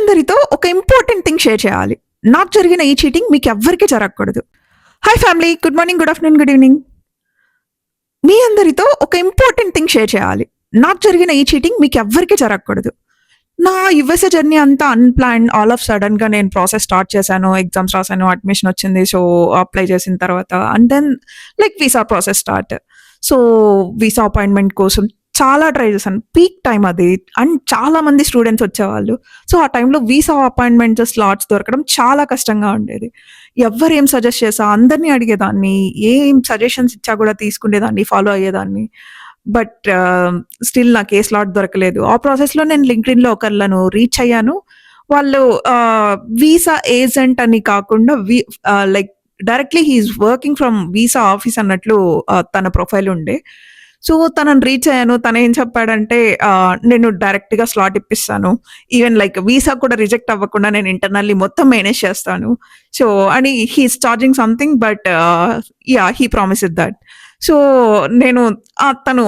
అందరితో ఒక important thing share చేయాలి. నాకు జరిగిన ఈ చీటింగ్ మీకెవ్వరికీ జరగకూడదు. Hi family. Good morning, good afternoon, good evening. మీ అందరితో ఒక ఇంపార్టెంట్ థింగ్ షేర్ చేయాలి. నాకు జరిగిన ఈ చీటింగ్ మీకెవ్వరికీ జరగకూడదు. నా యూఎస్ఏ జర్నీ అంతా అన్‌ప్లాన్డ్. ఆల్ ఆఫ్ సడెన్‌గా నేను ప్రాసెస్ స్టార్ట్ చేశాను. ఎగ్జామ్స్ రాసాను. అడ్మిషన్ వచ్చింది. సో, అప్లై చేసిన తర్వాత and then visa process start. So, visa appointment కోసం చాలా ట్రై చేశాను. పీక్ టైమ్ అది. అండ్ చాలా మంది స్టూడెంట్స్ వచ్చేవాళ్ళు. సో, ఆ టైంలో వీసా అపాయింట్‌మెంట్ స్లాట్స్ దొరకడం చాలా కష్టంగా ఉండేది. ఎవ్వరు ఏం సజెస్ట్ చేసా అందరిని అడిగేదాన్ని. ఏం సజెషన్స్ ఇచ్చా కూడా తీసుకునేదాన్ని, ఫాలో అయ్యేదాన్ని. బట్ స్టిల్ నాకు ఏ స్లాట్ దొరకలేదు. ఆ ప్రాసెస్‌లో నేను లింక్డ్ఇన్‌లో ఒకళ్ళను రీచ్ అయ్యాను. వాళ్ళు వీసా ఏజెంట్ అని కాకుండా like directly he is working from visa office అన్నట్లు తన ప్రొఫైల్ ఉండే. సో, తనని రీచ్ అయ్యాను. తనేం చెప్పాడంటే నేను డైరెక్ట్‌గా స్లాట్ ఇప్పిస్తాను. ఈవెన్ వీసా కూడా రిజెక్ట్ అవ్వకుండా నేను ఇంటర్నల్లీ మొత్తం మేనేజ్ చేస్తాను. సో, అని he is charging something but yeah! He promised that. So, నేను తను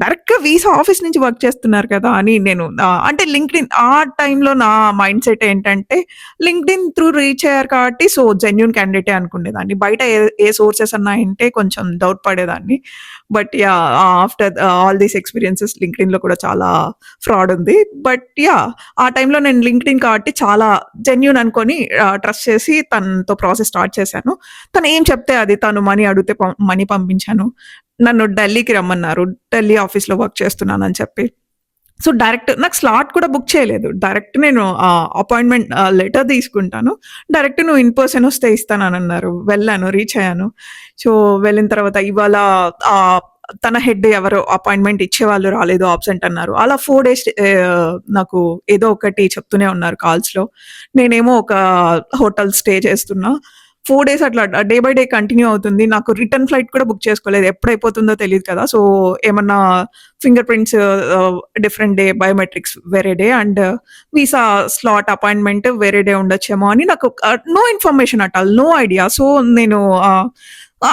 డైరెక్ట్‌గా వీసా ఆఫీస్ నుంచి వర్క్ చేస్తున్నారు కదా! అని నేను అంటే లింక్డ్ఇన్ ఆ టైంలో నా మైండ్ సెట్ ఏంటంటే లింక్డ్ఇన్ త్రూ రీచ్ అయ్యారు కాబట్టి సో, జెన్యూన్ క్యాండిడేటే అనుకునేదాన్ని. బయట ఏ సోర్సెస్ అన్నా వింటే కొంచెం డౌట్ పడేదాన్ని. But yeah! After all these experiences లింక్డ్ఇన్‌లో కూడా చాలా ఫ్రాడ్ ఉంది. But yeah! ఆ టైంలో నేను లింక్డ్ఇన్ కాబట్టి చాలా జెన్యూన్ అనుకోని ట్రస్ట్ చేసి తనతో ప్రాసెస్ స్టార్ట్ చేశాను. తను ఏం చెప్తే అది. తను మనీ అడిగితే మనీ పంపించాను. నన్ను ఢిల్లీకి రమ్మన్నారు. ఢిల్లీ ఆఫీస్‌లో వర్క్ చేస్తున్నానని చెప్పి. సో, డైరెక్ట్ నాకు స్లాట్ కూడా బుక్ చేయలేదు. డైరెక్ట్ నేను అపాయింట్‌మెంట్ లెటర్ తీసుకుంటాను. డైరెక్ట్ నువ్వు ఇన్ పర్సన్ వస్తే ఇస్తాననన్నారు. వెళ్ళాను. రీచ్ అయ్యాను. సో, వెళ్ళిన తర్వాత ఇవాళ తన హెడ్ ఎవరో అపాయింట్‌మెంట్ ఇచ్చేవాళ్ళు రాలేదు, అబ్సెంట్ అన్నారు. అలా 4 డేస్ నాకు ఏదో ఒకటి చెప్తూనే ఉన్నారు కాల్స్‌లో. నేనేమో ఒక హోటల్ స్టే చేస్తున్నా. 4 డేస్ అట్లా డే బై డే కంటిన్యూ అవుతుంది. నాకు రిటర్న్ ఫ్లైట్ కూడా బుక్ చేసుకోలేదు. ఎప్పుడైపోతుందో తెలీదు కదా! సో, ఏమన్నా finger prints different day, biometrics వేరే day and visa slot appointment వేరే డే ఉండొచ్చేమో అని నాకు no information at all. No idea. So, నేను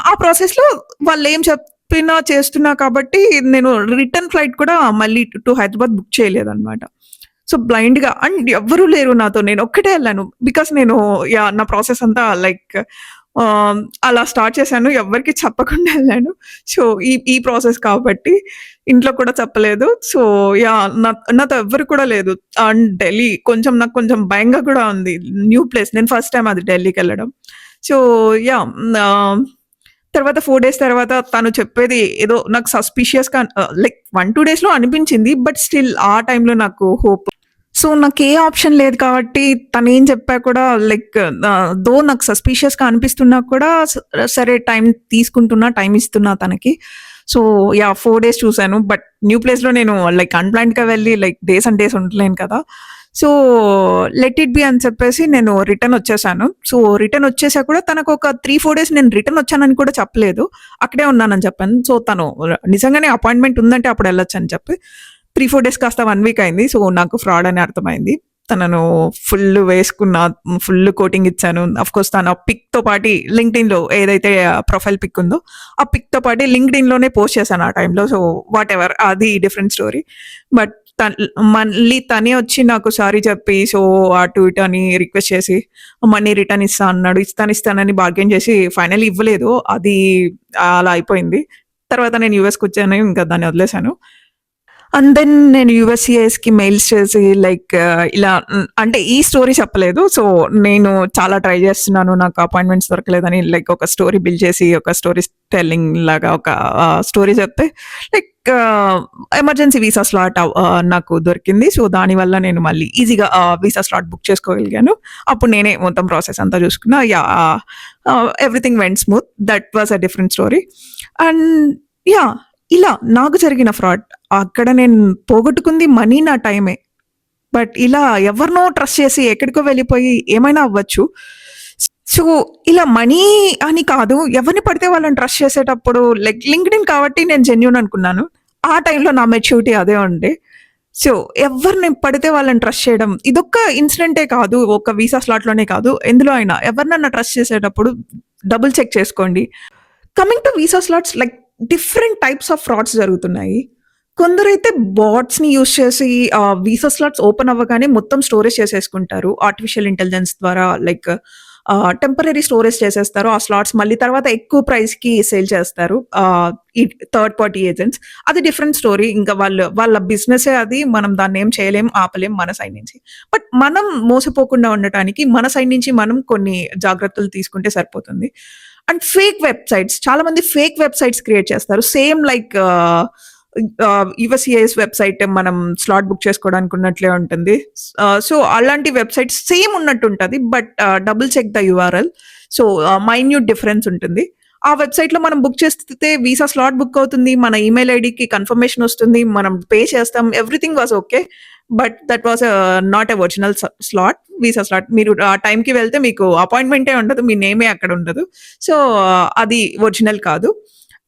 ఆ ప్రాసెస్‌లో వాళ్ళేం చెప్పినా చేస్తున్నా కాబట్టి నేను రిటర్న్ ఫ్లైట్ కూడా మళ్ళీ టు హైదరాబాద్ బుక్ చేయలేదనమాట. సో, బ్లైండ్‌గా అండ్ ఎవ్వరూ లేరు నాతో. నేను ఒక్కటే ఎళ్ళాను. బికాస్ నేను నా ప్రాసెస్ అంతా అలా స్టార్ట్ చేశాను. ఎవ్వరికీ చెప్పకుండా ఎళ్ళాను. సో, ఈ ప్రాసెస్ కాబట్టి ఇంట్లో కూడా చెప్పలేదు. సో, నాతో ఎవ్వరు కూడా లేదు. అండ్ ఢిల్లీ నాకు కొంచెం భయంగా కూడా ఉంది. New place. నేను ఫస్ట్ టైమ్ అది ఢిల్లీకెళ్ళడం. సో, తర్వాత 4 డేస్ తర్వాత తను చెప్పేది ఏదో నాకు సస్పిషియస్‌గా 1, 2 డేస్‌లో అనిపించింది. బట్ స్టిల్ ఆ టైంలో నాకు హోప్. సో, నాకే ఆప్షన్ లేదు కాబట్టి తనేం చెప్పా కూడా నాకు సస్పిషియస్‌గా అనిపిస్తున్నా కూడా సరే టైం తీసుకుంటున్నా, టైం ఇస్తున్నా తనకి. సో, 4 డేస్ చూసాను. బట్ న్యూ ప్లేస్‌లో నేను అన్‌ప్లాన్డ్‌గా వెళ్ళి డేస్ అండ్ డేస్ ఉండలేను కదా! సో, లెట్ ఇట్ బి అని చెప్పేసి నేను రిటర్న్ వచ్చేసాను. సో, రిటర్న్ వచ్చేసా కూడా తనకొక 3, 4 డేస్ నేను రిటర్న్ వచ్చానని కూడా చెప్పలేదు. అక్కడే ఉన్నానని చెప్పాను. సో, తను నిజంగానే అపాయింట్‌మెంట్ ఉందంటే అప్పుడు ఎళ్ళొచ్చని చెప్పి 3, 4 డేస్ కాస్త 1 వీక్ అయింది. సో, నాకు ఫ్రాడ్ అని అర్థమైంది. తనను ఫుల్ కోటింగ్ ఇచ్చాను. ఆఫ్‌కోర్స్ తన పిక్‌తో పాటి లింక్డ్ఇన్‌లో ఏదైతే ప్రొఫైల్ పిక్ ఉందో, ఆ పిక్‌తో పాటి లింక్డ్ఇన్‌లోనే పోస్ట్ చేశాను ఆ టైంలో. సో, వాటెవర్ అది డిఫరెంట్ స్టోరీ. బట్ మళ్ళీ తనే వచ్చి నాకు సారీ చెప్పి సో, అటు ఇటు అని రిక్వెస్ట్ చేసి మనీ రిటర్న్ ఇస్తా అన్నాడు. ఇస్తానని బార్గెయిన్ చేసి ఫైనల్లీ ఇవ్వలేదు. అది అలా అయిపోయింది. తర్వాత నేను యూఎస్‌కొచ్చాను. ఇంకా దాన్ని వదిలేసాను. అండ్ దెన్ నేను యూఎస్‌సిఐఎస్‌కి మెయిల్స్ చేసి ఇలా అంటే ఈ స్టోరీ చెప్పలేదు. సో, నేను చాలా ట్రై చేస్తున్నాను. నాకు అపాయింట్‌మెంట్స్ దొరకలేదని ఒక స్టోరీ బిల్డ్ చేసి ఒక స్టోరీ టెల్లింగ్ లాగా ఒక స్టోరీ చెప్తే ఎమర్జెన్సీ వీసా స్లాట్ నాకు దొరికింది. సో, దానివల్ల నేను మళ్ళీ ఈజీగా వీసా స్లాట్ బుక్ చేసుకోగలిగాను. అప్పుడు నేనే మొత్తం ప్రాసెస్ అంతా చూసుకున్నా. Everything went smooth. That was a different story. And ఇలా నాకు జరిగిన ఫ్రాడ్. అక్కడ నేను పోగొట్టుకుంది మనీ, నా టైమే. బట్ ఇలా ఎవరినో ట్రస్ట్ చేసి ఎక్కడికో వెళ్ళిపోయి ఏమైనా అవ్వచ్చు. సో, ఇలా మనీ అని కాదు, ఎవరిని పడితే వాళ్ళని ట్రస్ట్ చేసేటప్పుడు లింక్డ్ఇన్ కాబట్టి నేను జెన్యూన్ అనుకున్నాను. ఆ టైంలో నా మెచ్యూరిటీ అదే ఉండే. సో, ఎవరిని పడితే వాళ్ళని ట్రస్ట్ చేయడం ఇదొక్క ఇన్సిడెంటే కాదు. ఒక వీసా స్లాట్‌లోనే కాదు. ఎందులో అయినా ఎవరినన్నా ట్రస్ట్ చేసేటప్పుడు డబుల్ చెక్ చేసుకోండి. Coming to visa slots different types of frauds జరుగుతున్నాయి. కొందరైతే బాట్స్‌ని యూజ్ చేసి వీసా స్లాట్స్ ఓపెన్ అవ్వగానే మొత్తం స్టోరేజ్ చేసేసుకుంటారు. ఆర్టిఫిషియల్ ఇంటెలిజెన్స్ ద్వారా లైక్ టెంపరరీ స్టోరేజ్ చేసేస్తారు. ఆ స్లాట్స్ మళ్ళీ తర్వాత ఎక్కువ ప్రైస్‌కి సేల్ చేస్తారు. ఈ థర్డ్ పార్టీ ఏజెంట్స్. అది డిఫరెంట్ స్టోరీ. ఇంకా వాళ్ళ బిజినెసే అది. మనం దాన్నేం చేయలేం, ఆపలేం మన సైడ్ నుంచి. బట్ మనం మోసపోకుండా ఉండటానికి మన సైడ్ నుంచి మనం కొన్ని జాగ్రత్తలు తీసుకుంటే సరిపోతుంది. అండ్ ఫేక్ వెబ్‌సైట్స్ చాలా మంది ఫేక్ వెబ్‌సైట్స్ క్రియేట్ చేస్తారు. సేమ్ లైక్ యువసీఐఎస్ వెబ్‌సైట్ మనం స్లాట్ బుక్ చేసుకోవడానికి ఉన్నట్లే ఉంటుంది. సో, అలాంటి వెబ్‌సైట్స్ సేమ్ ఉన్నట్టుంటది. But double check the URL. So, minute difference ఉంటుంది. ఆ వెబ్‌సైట్‌లో మనం బుక్ చేస్తే వీసా స్లాట్ బుక్ అవుతుంది. మన ఈమెయిల్ ఐడీకి కన్ఫర్మేషన్ వస్తుంది. మనం పే చేస్తాం. Everything was okay. But that was not a original slot. Visa slot. మీరు ఆ టైంకి వెళ్తే మీకు అపాయింట్‌మెంటే ఉండదు. మీ నేమే అక్కడ ఉండదు. సో, అది ఒరిజినల్ కాదు.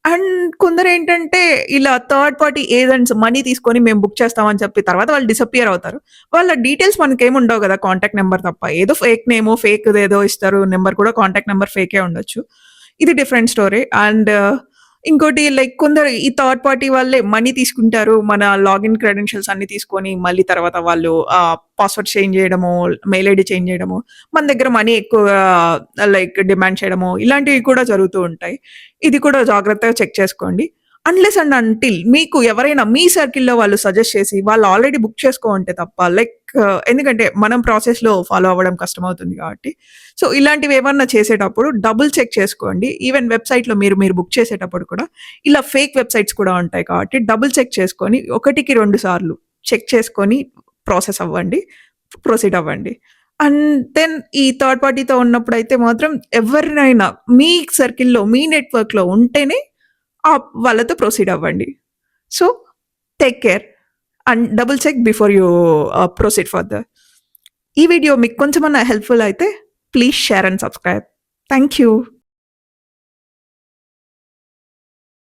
అండ్ కొందరేంటంటే ఇలా థర్డ్ పార్టీ ఏజెంట్స్ మనీ తీసుకొని మేము బుక్ చేస్తామని చెప్పి తర్వాత వాళ్ళు డిసపియర్ అవుతారు. వాళ్ళ డీటెయిల్స్ మనకేముండవు గదా! కాంటాక్ట్ నంబర్ తప్ప. ఏదో ఫేక్ నేమో, ఫేక్‌దేదో ఇస్తారు. నంబర్ కూడా కాంటాక్ట్ నంబర్ ఫేకే ఉండొచ్చు. ఇది డిఫరెంట్ స్టోరీ. అండ్ ఇంకోటి లైక్ కొందరు ఈ థర్డ్ పార్టీ వాళ్ళే మనీ తీసుకుంటారు. మన లాగిన్ క్రెడెన్షియల్స్ అన్నీ తీసుకొని మళ్ళీ తర్వాత వాళ్ళు పాస్వర్డ్ చేంజ్ చేయడమో, మెయిల్ ఐడీ చేంజ్ చేయడమో, మన దగ్గర మనీ ఎక్కువగా లైక్ డిమాండ్ చేయడమో ఇలాంటివి కూడా జరుగుతూ ఉంటాయి. ఇది కూడా జాగ్రత్తగా చెక్ చేసుకోండి. అన్‌లెస్ అండ్ అంటిల్ మీకు ఎవరైనా మీ సర్కిల్‌లో వాళ్ళు సజెస్ట్ చేసి వాళ్ళు ఆల్రెడీ బుక్ చేసుకోంటే తప్ప లైక్ ఎందుకంటే మనం ప్రాసెస్‌లో ఫాలో అవ్వడం కష్టమవుతుంది కాబట్టి. సో, ఇలాంటివేమన్నా చేసేటప్పుడు డబుల్ చెక్ చేసుకోండి. ఈవెన్ వెబ్‌సైట్‌లో మీరు బుక్ చేసేటప్పుడు కూడా ఇలా ఫేక్ వెబ్‌సైట్స్ కూడా ఉంటాయి కాబట్టి డబుల్ చెక్ చేసుకొని 1కి 2 సార్లు చెక్ చేసుకొని ప్రాసెస్ అవ్వండి. ప్రొసీడ్ అవ్వండి. అండ్ దెన్ ఈ థర్డ్ పార్టీతో ఉన్నప్పుడైతే మాత్రం ఎవరినైనా మీ సర్కిల్‌లో, మీ నెట్‌వర్క్‌లో ఉంటేనే వాళ్ళతో ప్రొసీడ్ అవ్వండి. So, take care and double check before you proceed further. ఈ వీడియో మీకు కొంచెమన్నా హెల్ప్‌ఫుల్ అయితే please share and subscribe. Thank you.